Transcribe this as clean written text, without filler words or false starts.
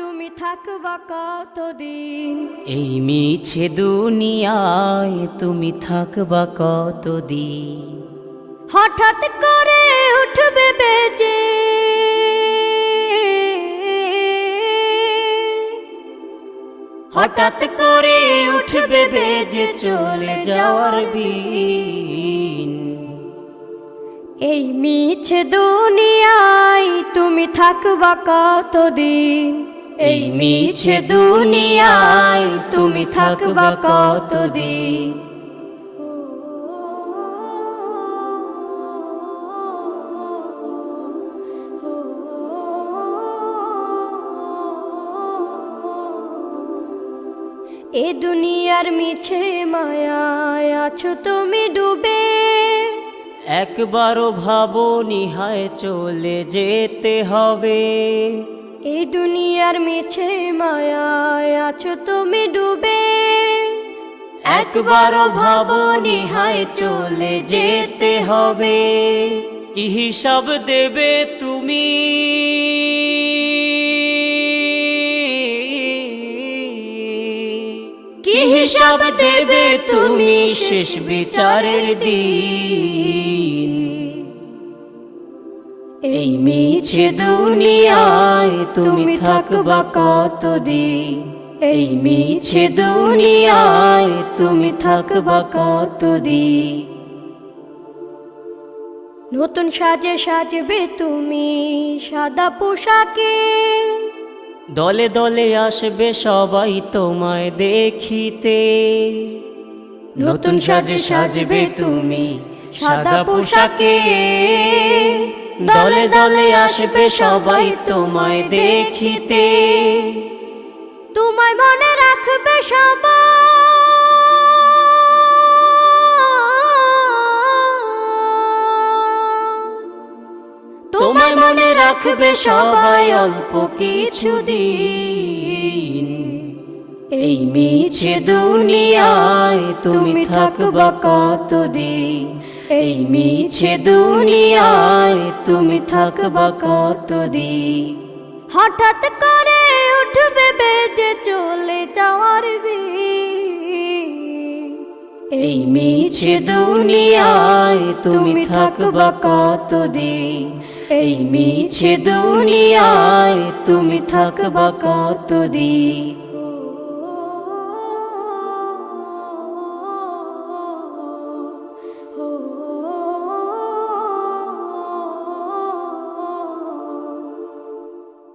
তুমি থাকবা কতদিন? এই মিছে দুনিয়ায় তুমি থাকবা কতদিন? হঠাৎ করে উঠবে বেজে হঠাৎ করে উঠবে বেজে চলে যাওয়ার বিন। এই মিছে দুনিয়ায় তুমি থাকবা কতদিন? এই মিছে দুনিয়ায় তুমি থাকবা কতদিন? এ দুনিয়ার মিছে মায়ায় আছো তুমি ডুবে, একবারও ভাবনি হায় চলে যেতে হবে। এই দুনিয়ার মিছে মায়ায় আছো তুমি ডুবে, একবারও ভাবনি হায় চলে যেতে হবে। কি হিসাব দেবে তুমি? কি হিসাব দেবে তুমি শেষ বিচারের দিন? এই মিছে দুনিয়ায় তুমি থাকবা কতদিন? এই মিছে দুনিয়ায় তুমি থাকবা কতদিন? নতুন সাজে সাজবে তুমি সাদা পোশাকে, দলে দলে আসবে সবাই তোমায় দেখিতে। নতুন সাজে সাজবে তুমি সাদা পোশাকে, দলে দলে আসবে সবাই তোমায় দেখিতে। তোমায় মনে রাখবে সবাই, তোমায় মনে রাখবে সবাই অল্প কিছুদিন। এই মিছে দুনিয়ায় তুমি থাকবা কতদিন? এই মিছে দুনিয়ায় তুমি থাকবা কতদিন? হঠাৎ করে উঠবে বেজে চলে যাওয়ার বিন। এই মিছে দুনিয়ায় তুমি থাকবা কতদিন? এই মিছে দুনিয়ায় তুমি থাকবা কতদিন?